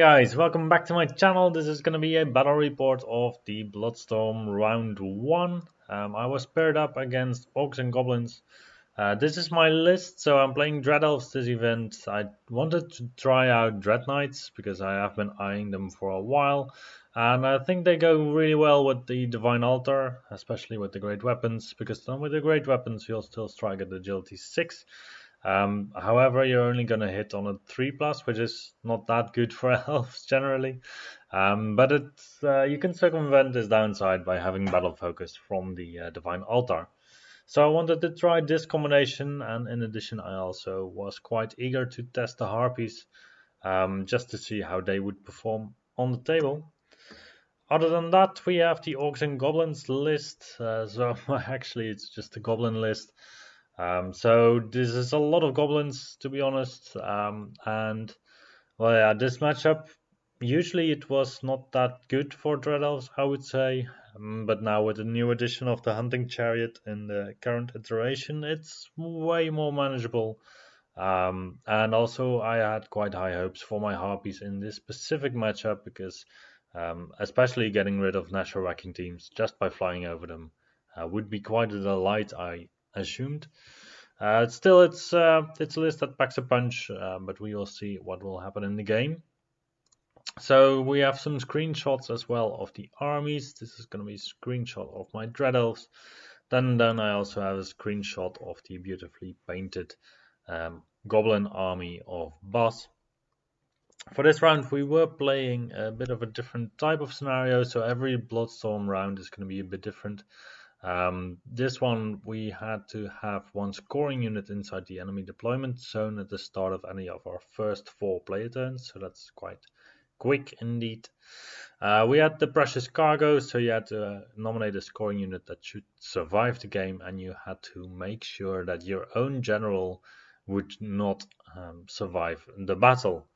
Guys, welcome back to my channel. This is going to be a battle report of the Bloodstorm round 1. I was paired up against Orcs and Goblins. This is my list, so I'm playing Dread Elves this event. I wanted to try out Dread Knights because I have been eyeing them for a while. And I think they go really well with the Divine Altar, especially with the Great Weapons, because then with the Great Weapons you'll still strike at Agility 6. However, you're only going to hit on a 3+, which is not that good for elves generally. But you can circumvent this downside by having battle focus from the Divine Altar. So I wanted to try this combination, and in addition I also was quite eager to test the Harpies, just to see how they would perform on the table. Other than that, we have the Orcs and Goblins list, so actually it's just a Goblin list. So this is a lot of goblins, to be honest. And well, yeah, this matchup usually it was not that good for Dread Elves, I would say. But now with the new addition of the Hunting Chariot in the current iteration, it's way more manageable. And also, I had quite high hopes for my Harpies in this specific matchup because, especially getting rid of natural wrecking teams just by flying over them would be quite a delight, I assumed. Still, it's a list that packs a punch, but we will see what will happen in the game. So we have some screenshots as well of the armies. This is going to be a screenshot of my Dread Elves. Then I also have a screenshot of the beautifully painted Goblin army of Boss. For this round, we were playing a bit of a different type of scenario, so every Bloodstorm round is going to be a bit different. This one we had to have one scoring unit inside the enemy deployment zone at the start of any of our first 4 player turns, so that's quite quick indeed. We had the precious cargo, so you had to nominate a scoring unit that should survive the game, and you had to make sure that your own general would not survive the battle.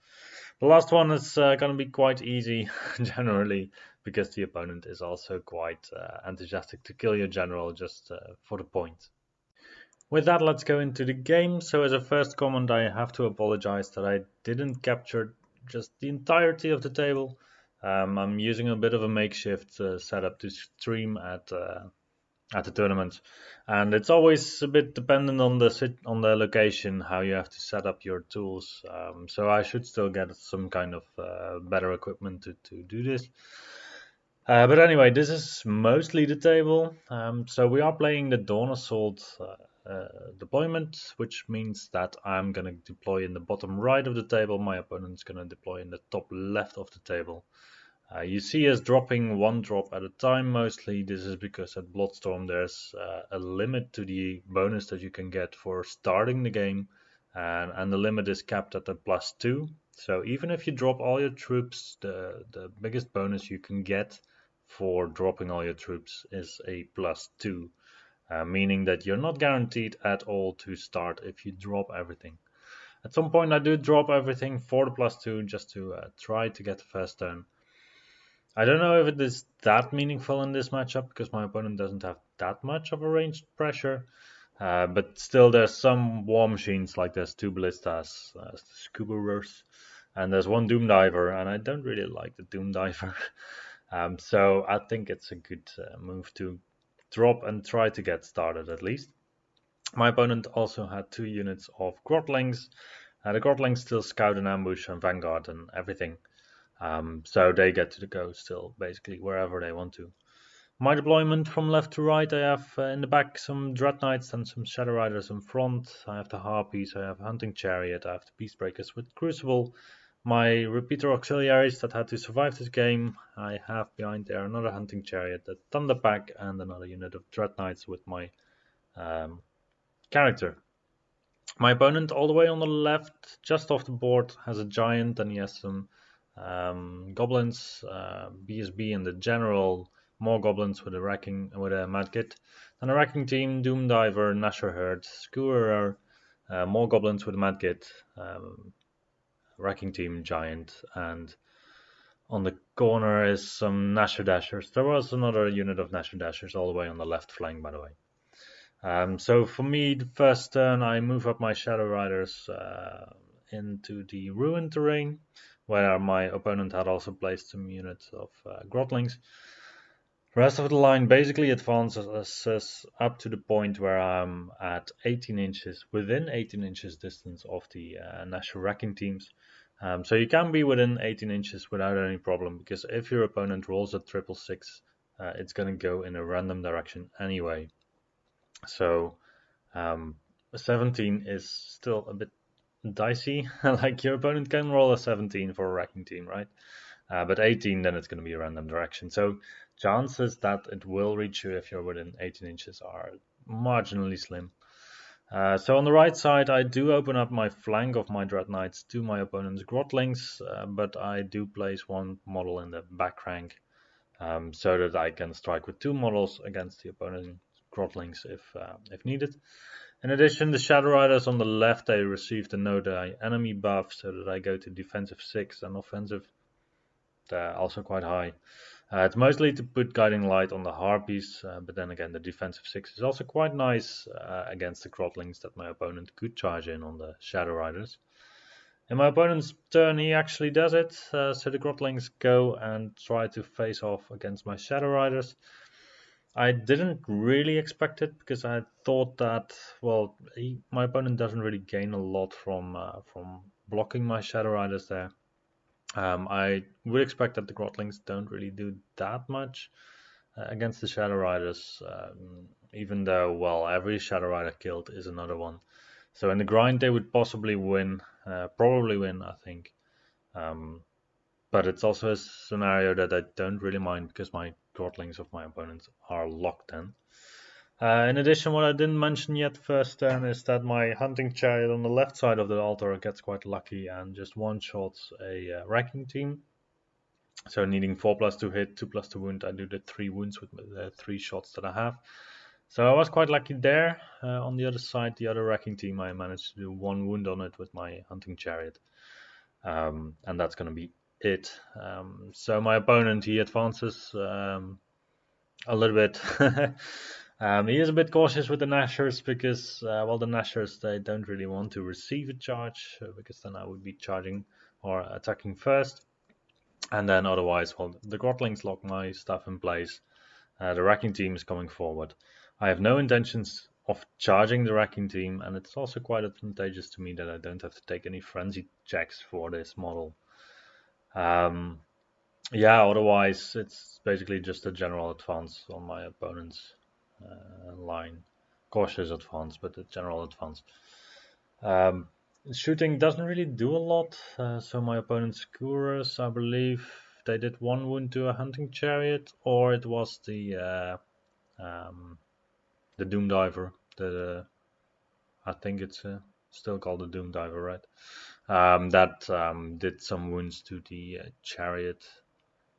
The last one is going to be quite easy generally, because the opponent is also quite enthusiastic to kill your general just for the point. With that, let's go into the game. So as a first comment, I have to apologize that I didn't capture just the entirety of the table. I'm using a bit of a makeshift setup to stream at the tournament, and it's always a bit dependent on the location how you have to set up your tools. So I should still get some kind of better equipment to do this. But anyway, this is mostly the table. So we are playing the Dawn Assault deployment, which means that I'm going to deploy in the bottom right of the table. My opponent's going to deploy in the top left of the table. You see us dropping 1 drop at a time mostly. This is because at Bloodstorm there's a limit to the bonus that you can get for starting the game, and the limit is capped at a +2. So even if you drop all your troops, the biggest bonus you can get for dropping all your troops is a +2, meaning that you're not guaranteed at all to start if you drop everything. At some point I do drop everything for the +2 just to try to get the first turn. I don't know if it is that meaningful in this matchup because my opponent doesn't have that much of a ranged pressure. But still, there's some war machines, like there's 2 ballistas, Scubarers, and there's 1 Doom Diver, and I don't really like the Doom Diver. So I think it's a good move to drop and try to get started at least. My opponent also had 2 units of Grotlings. The Grotlings still scout and ambush and vanguard and everything. So they get to go still basically wherever they want to. My deployment from left to right, I have in the back some Dread Knights and some Shadow Riders in front. I have the Harpies, I have Hunting Chariot, I have the Peacebreakers with Crucible. My Repeater Auxiliaries that had to survive this game, I have behind there another Hunting Chariot, a Thunder Pack, and another unit of Dread Knights with my character. My opponent all the way on the left, just off the board, has a Giant, and he has some goblins, BSB in the general, more goblins with a Madkit, and a wrecking team, Doom Diver, Nasher Herd, Skewerer, more goblins with a Madkit, wrecking team, Giant, and on the corner is some Nasher Dashers. There was another unit of Nasher Dashers all the way on the left flank, by the way. So for me, the first turn, I move up my Shadow Riders into the ruined terrain. where my opponent had also placed some units of Grotlings. The rest of the line basically advances up to the point where I'm at 18 inches, within 18 inches distance of the national wrecking teams. So you can be within 18 inches without any problem, because if your opponent rolls a 666, it's going to go in a random direction anyway. So 17 is still a bit dicey. Like, your opponent can roll a 17 for a wrecking team, right? But 18, then it's going to be a random direction. So chances that it will reach you if you're within 18 inches are marginally slim. So on the right side, I do open up my flank of my Dread Knights to my opponent's Grotlings, but I do place one model in the back rank, so that I can strike with two models against the opponent's Grotlings if needed. In addition, the Shadow Riders on the left, they received a no die enemy buff, so that I go to defensive 6 and offensive also quite high. It's mostly to put Guiding Light on the Harpies, but then again, the defensive 6 is also quite nice against the Grotlings that my opponent could charge in on the Shadow Riders. In my opponent's turn, he actually does it, so the Grotlings go and try to face off against my Shadow Riders. I didn't really expect it, because I thought that, well, my opponent doesn't really gain a lot from blocking my Shadow Riders there. I would expect that the Grotlings don't really do that much against the Shadow Riders, even though, well, every Shadow Rider killed is another one. So in the grind, they would possibly win, probably win, I think. But it's also a scenario that I don't really mind, because my Grotlings of my opponents are locked in. In addition, what I didn't mention yet first turn is that my hunting chariot on the left side of the altar gets quite lucky and just one-shots a wrecking team. So needing 4+ to hit, 2+ to wound, I do the 3 wounds with the 3 shots that I have. So I was quite lucky there. On the other side, the other wrecking team, I managed to do 1 wound on it with my hunting chariot. And that's going to be it. So my opponent, he advances a little bit. He is a bit cautious with the Nashers, because, well, the Nashers, they don't really want to receive a charge, because then I would be charging or attacking first. And then otherwise, well, the Grotlings lock my stuff in place. The wrecking team is coming forward. I have no intentions of charging the wrecking team, and it's also quite advantageous to me that I don't have to take any frenzy checks for this model. Yeah, otherwise it's basically just a general advance on my opponent's line. Cautious advance, but a general advance. Shooting doesn't really do a lot, so my opponent's Courers, I believe, they did 1 wound to a hunting chariot, or it was the Doom Diver. I think it's still called the Doom Diver, right? That did some wounds to the chariot.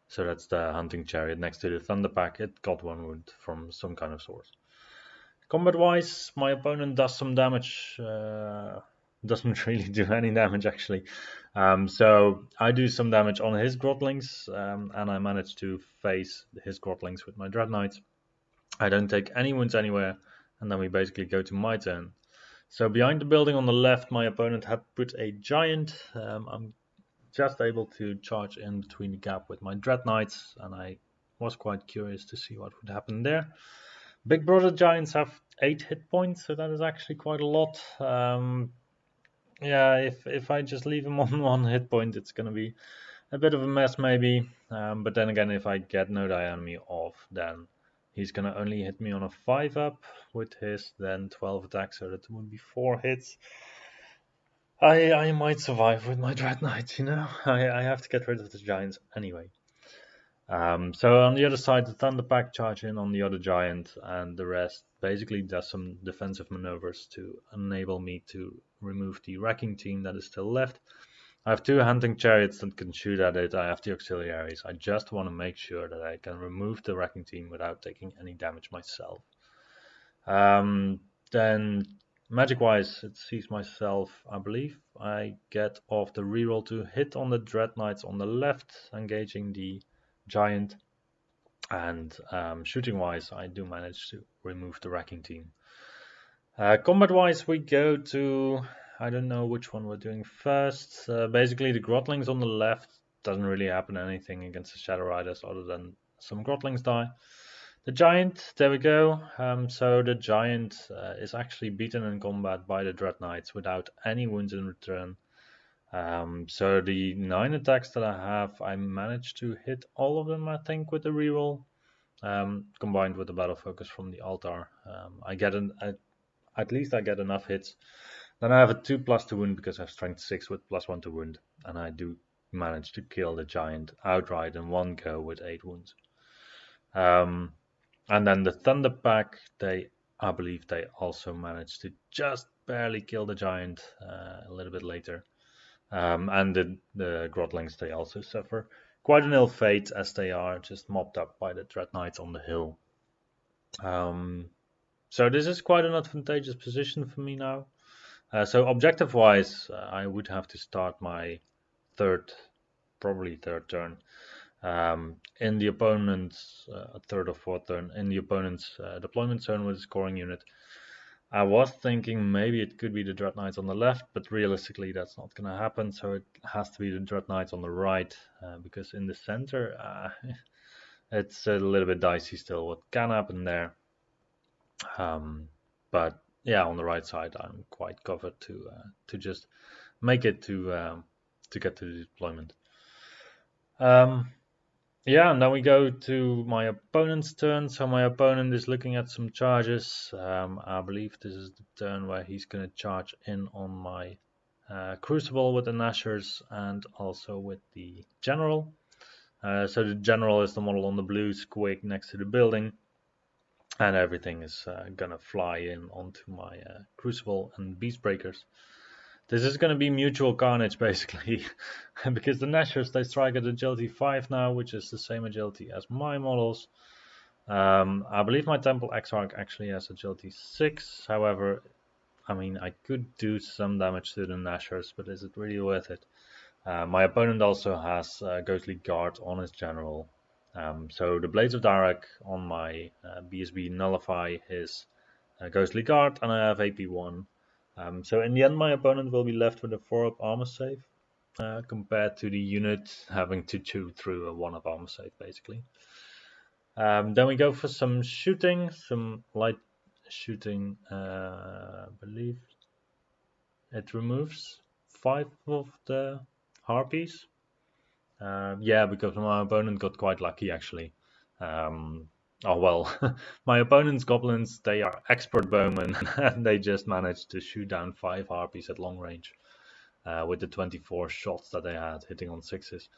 So that's the hunting chariot next to the Thunder Pack. It got 1 wound from some kind of source. Combat-wise, my opponent does some damage. Doesn't really do any damage, actually. So I do some damage on his Grotlings, and I manage to face his Grotlings with my Dread Knights. I don't take any wounds anywhere, and then we basically go to my turn. So behind the building on the left, my opponent had put a giant. I'm just able to charge in between the gap with my Dread Knights, and I was quite curious to see what would happen there. Big Brother Giants have 8 hit points, so that is actually quite a lot. Yeah, if I just leave him on 1 hit point, it's going to be a bit of a mess maybe. But then again, if I get no die enemy off, then he's going to only hit me on a 5-up with his then 12 attack, so that would be 4 hits. I might survive with my Dread Knights, you know. I have to get rid of the Giants anyway. So on the other side, the Thunder Pack charge in on the other giant, and the rest basically does some defensive maneuvers to enable me to remove the wrecking team that is still left. I have 2 hunting chariots that can shoot at it. I have the auxiliaries. I just want to make sure that I can remove the wrecking team without taking any damage myself. Then magic-wise, it sees myself, I believe. I get off the reroll to hit on the Dread Knights on the left, engaging the giant, and shooting wise I do manage to remove the wrecking team. Combat wise, we go to I don't know which one we're doing first. Basically, the Grotlings on the left doesn't really happen anything against the Shadow Riders other than some Grotlings die. The Giant, there we go. So the Giant is actually beaten in combat by the Dread Knights without any wounds in return. So the 9 attacks that I have, I managed to hit all of them, I think, with the reroll. Combined with the battle focus from the altar, at least I get enough hits. Then I have a 2+ to wound because I have strength 6 with +1 to wound, and I do manage to kill the giant outright in one go with 8 wounds. And then the Thunder Pack, I believe they also managed to just barely kill the giant a little bit later. And the Grotlings, they also suffer quite an ill fate as they are just mopped up by the Dread Knights on the hill. So this is quite an advantageous position for me now. So objective-wise, I would have to start my probably third turn in the opponent's third or fourth turn in the opponent's deployment zone with a scoring unit. I was thinking maybe it could be the Dread Knights on the left, but realistically that's not going to happen, so it has to be the Dread Knights on the right, because in the center it's a little bit dicey still what can happen there. But yeah, on the right side I'm quite covered to just make it to get to the deployment. Yeah, and then we go to my opponent's turn. So my opponent is looking at some charges. I believe this is the turn where he's going to charge in on my Crucible with the Nashers and also with the General. So the General is the model on the blue squig next to the building. And everything is going to fly in onto my Crucible and Beastbreakers. This is going to be mutual carnage, basically, because the Nashers, they strike at agility 5 now, which is the same agility as my models. I believe my Temple Exarch actually has agility 6. However, I mean, I could do some damage to the Nashers, but is it really worth it? My opponent also has Ghostly Guard on his General. So the Blades of Darak on my BSB nullify his Ghostly Guard, and I have AP1. So in the end, my opponent will be left with a 4-up armor save, compared to the unit having to chew through a 1-up armor save, basically. Then we go for some shooting, some light shooting. I believe it removes 5 of the harpies. Yeah, because my opponent got quite lucky, actually. Oh well, my opponent's goblins, they are expert bowmen, and they just managed to shoot down 5 harpies at long range with the 24 shots that they had, hitting on 6s.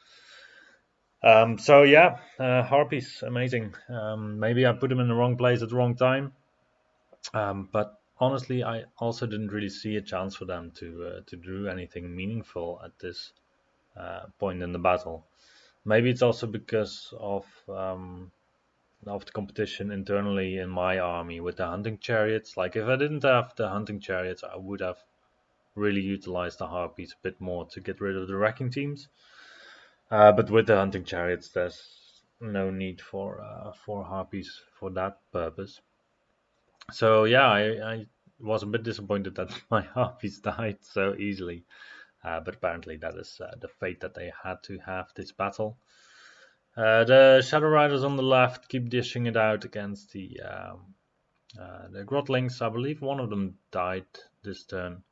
So yeah, harpies, amazing. Maybe I put them in the wrong place at the wrong time, but honestly, I also didn't really see a chance for them to do anything meaningful at this point in the battle. Maybe it's also because of the competition internally in my army with the hunting chariots. Like, if I didn't have the hunting chariots, I would have really utilized the harpies a bit more to get rid of the wrecking teams. But with the hunting chariots, there's no need for harpies for that purpose. So yeah, I was a bit disappointed that my harpies died so easily. But apparently that is the fate that they had to have this battle. The Shadow Riders on the left keep dishing it out against the Grotlings. I believe one of them died this turn.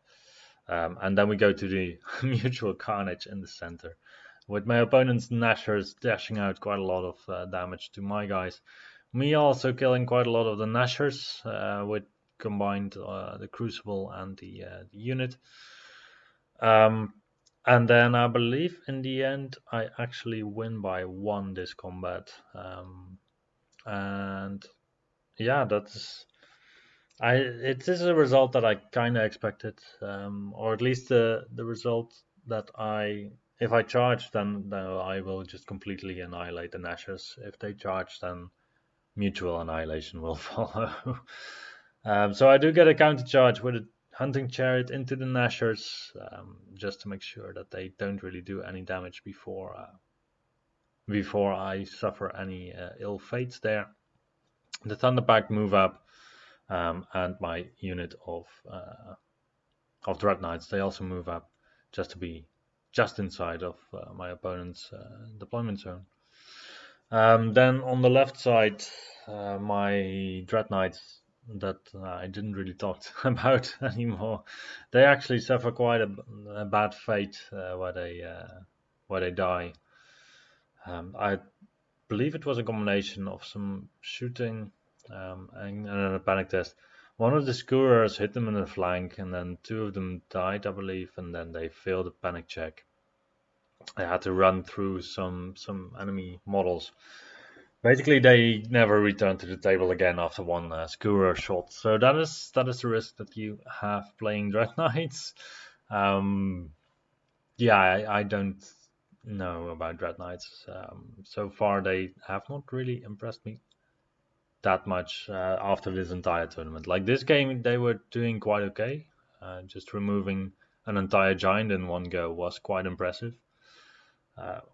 And then we go to the mutual carnage in the center, with my opponent's Nashers dashing out quite a lot of damage to my guys. Me also killing quite a lot of the Nashers with combined the Crucible and the unit. And then I believe in the end I actually win by 1 this combat. And yeah, it is a result that I kind of expected, or at least the result that if I charge, then I will just completely annihilate the Nashers. If they charge, then mutual annihilation will follow. So I do get a counter charge with a hunting chariot into the Nashers, just to make sure that they don't really do any damage before I suffer any ill fates there. The Thunderpack move up, and my unit of Dread Knights. They also move up just to be just inside of my opponent's deployment zone. Then on the left side, my Dread Knights that I didn't really talk about anymore. They actually suffer quite a bad fate where they die. I believe it was a combination of some shooting and a panic test. One of the Scourers hit them in the flank, and then two of them died, I believe, and then they failed a panic check. They had to run through some enemy models. Basically, they never returned to the table again after one Scourer shot. So that is the risk that you have playing Dread Knights. Yeah, I don't know about Dread Knights. So far, they have not really impressed me that much after this entire tournament. Like this game, they were doing quite okay. Just removing an entire giant in one go was quite impressive.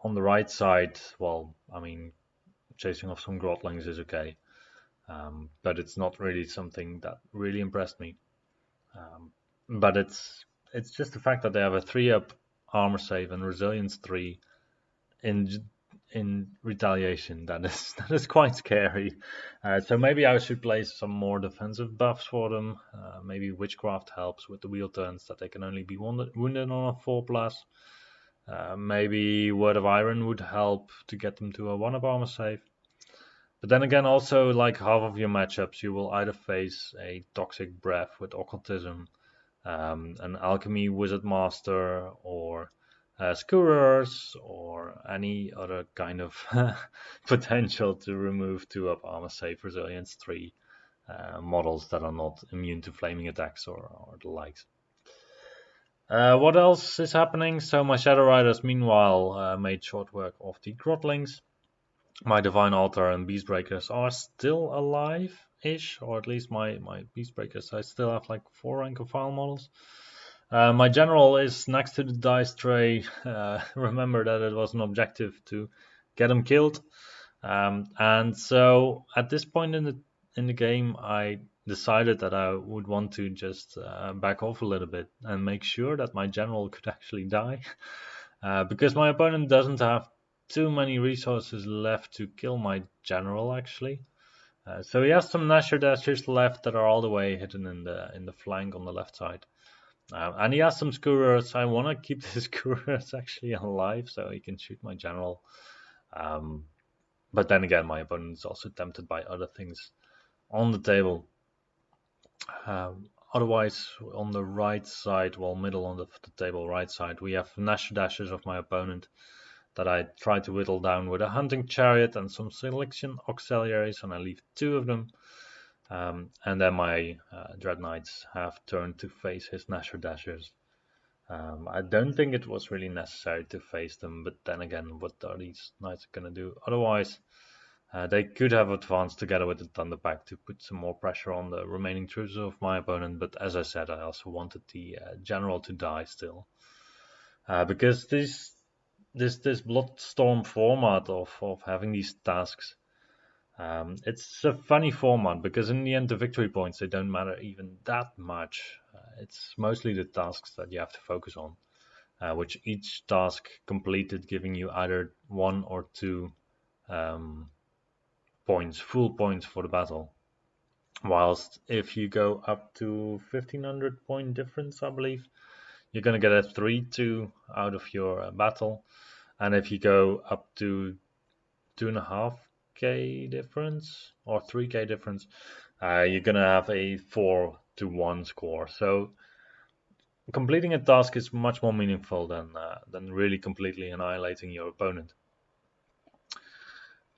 On the right side, well, I mean, chasing off some Grotlings is okay, but it's not really something that really impressed me. But it's just the fact that they have a 3-up armor save and resilience 3 in retaliation that is quite scary. So maybe I should play some more defensive buffs for them. Maybe Witchcraft helps with the wheel turns that they can only be wounded on a 4+. Maybe Word of Iron would help to get them to a 1-up armor save. But then again, also like half of your matchups, you will either face a Toxic Breath with Occultism, an Alchemy Wizard Master, or Scourers, or any other kind of potential to remove 2-up armor save resilience 3 models that are not immune to flaming attacks or the likes. What else is happening? So my Shadow Riders, meanwhile, made short work of the Grotlings. My Divine Altar and Beastbreakers are still alive-ish, or at least my Beastbreakers. I still have like 4 rank and file models. My General is next to the dice tray. Remember that it was an objective to get him killed. And so at this point in the game, I decided that I would want to just back off a little bit and make sure that my General could actually die. Because my opponent doesn't have too many resources left to kill my General, actually. So he has some Nasher Dashers left that are all the way hidden in the flank on the left side. And he has some Scourers. I want to keep the Scourers actually alive so he can shoot my General. But then again, my opponent is also tempted by other things on the table. Otherwise, on the right side, well, middle on the table, right side, we have Nasher Dashers of my opponent that I try to whittle down with a Hunting Chariot and some Selection Auxiliaries, and I leave 2 of them. And then my Dread Knights have turned to face his Nasher Dashers. I don't think it was really necessary to face them, but then again, what are these Knights going to do? Otherwise, they could have advanced together with the Thunderpack to put some more pressure on the remaining troops of my opponent, but as I said, I also wanted the General to die still. Because this Bloodstorm format of having these tasks, it's a funny format because in the end the victory points, they don't matter even that much. It's mostly the tasks that you have to focus on, which each task completed giving you either 1 or 2 points, full points for the battle. Whilst if you go up to 1500 point difference, I believe, you're going to get a 3-2 out of your battle. And if you go up to 2.5k difference or 3k difference, you're going to have a 4-1 score. So completing a task is much more meaningful than really completely annihilating your opponent.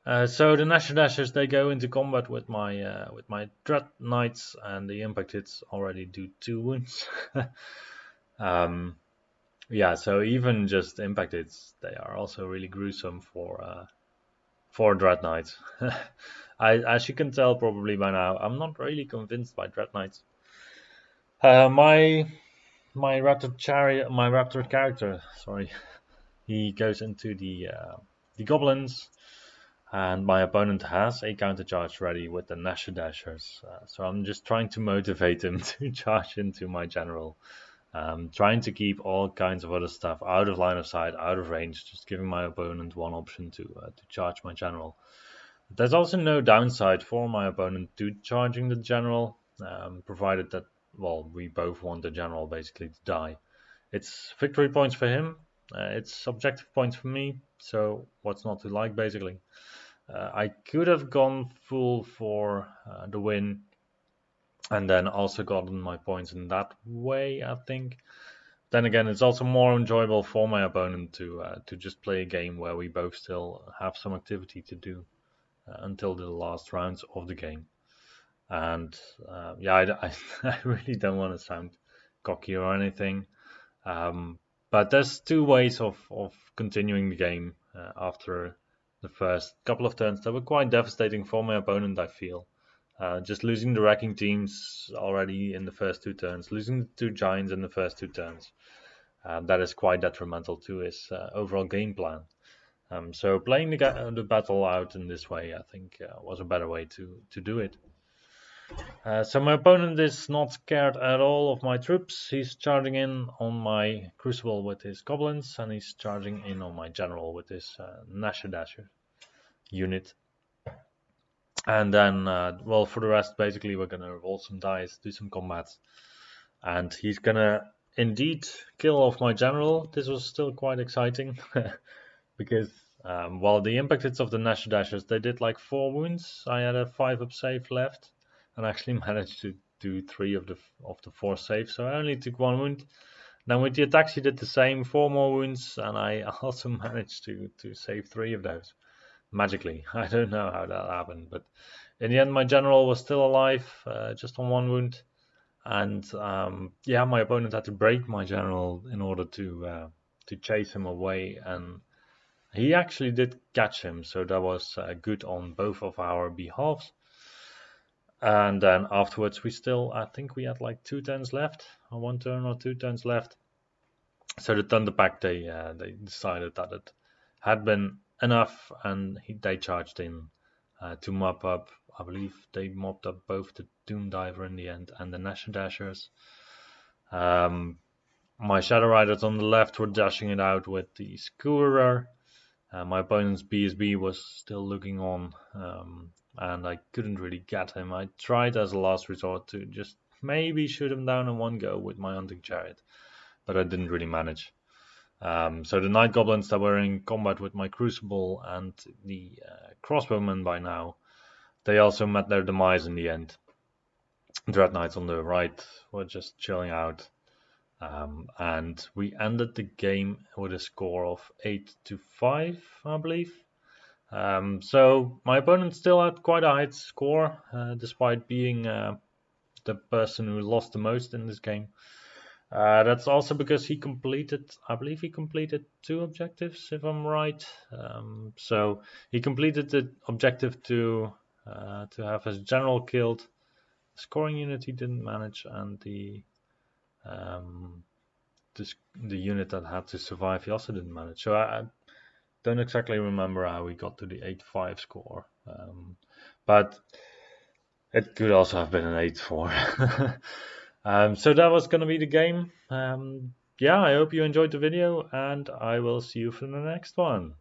So the Nasher Dashers, they go into combat with my Dread Knights, and the impact hits already do 2 wounds. Yeah, so even just impact hits, they are also really gruesome for Dread Knights. As you can tell probably by now, I'm not really convinced by Dread Knights. My Raptor character, sorry, he goes into the Goblins, and my opponent has a countercharge ready with the Nasher Dashers. So I'm just trying to motivate him to charge into my General. trying to keep all kinds of other stuff out of line of sight, out of range, just giving my opponent one option to charge my general. There's also no downside for my opponent to charging the general, provided that, well, we both want the general basically to die. It's victory points for him, it's objective points for me, so what's not to like basically. I could have gone full for the win and then also gotten my points in that way, I think. Then again, it's also more enjoyable for my opponent to just play a game where we both still have some activity to do until the last rounds of the game. And yeah, I really don't want to sound cocky or anything, but there's two ways of continuing the game after the first couple of turns that were quite devastating for my opponent, I feel. Just losing the wrecking teams already in the first two turns, losing the two giants in the first two turns, that is quite detrimental to his overall game plan. So playing the battle out in this way, I think, was a better way to do it. So my opponent is not scared at all of my troops. He's charging in on my Crucible with his goblins, and he's charging in on my general with his Nasher Dasher unit. And then, well, for the rest, basically, we're gonna roll some dice, do some combats, and he's gonna indeed kill off my general. This was still quite exciting because, well, the impact hits of the Nasher Dashers, they did like 4 wounds. I had a 5-up save left, and actually managed to do 3 of the 4 saves, so I only took 1 wound. Then with the attacks, he did the same, 4 more wounds, and I also managed to save 3 of those. Magically. I don't know how that happened, but in the end my general was still alive, just on 1 wound, and yeah, my opponent had to break my general in order to chase him away, and he actually did catch him, so that was good on both of our behalves. And then afterwards we still, I think we had like 2 turns left, or 1 turn or 2 turns left. So the Thunder Pack, they decided that it had been enough, and they charged in to mop up. I believe they mopped up both the Doom Diver in the end and the Nasher Dashers. My Shadow Riders on the left were dashing it out with the Scourer. My opponent's BSB was still looking on, and I couldn't really get him. I tried as a last resort to just maybe shoot him down in one go with my Hunting Chariot, but I didn't really manage. So the Night Goblins that were in combat with my Crucible and the Crossbowmen by now, they also met their demise in the end. Dread Knights on the right were just chilling out. And we ended the game with a score of 8-5, I believe. So my opponent still had quite a high score, despite being the person who lost the most in this game. That's also because he completed, I believe he completed 2 objectives, if I'm right. So he completed the objective to have his general killed. The scoring unit he didn't manage, and the unit that had to survive he also didn't manage. So I don't exactly remember how we got to the 8-5 score, but it could also have been an 8-4. So that was going to be the game. Yeah, I hope you enjoyed the video, and I will see you for the next one.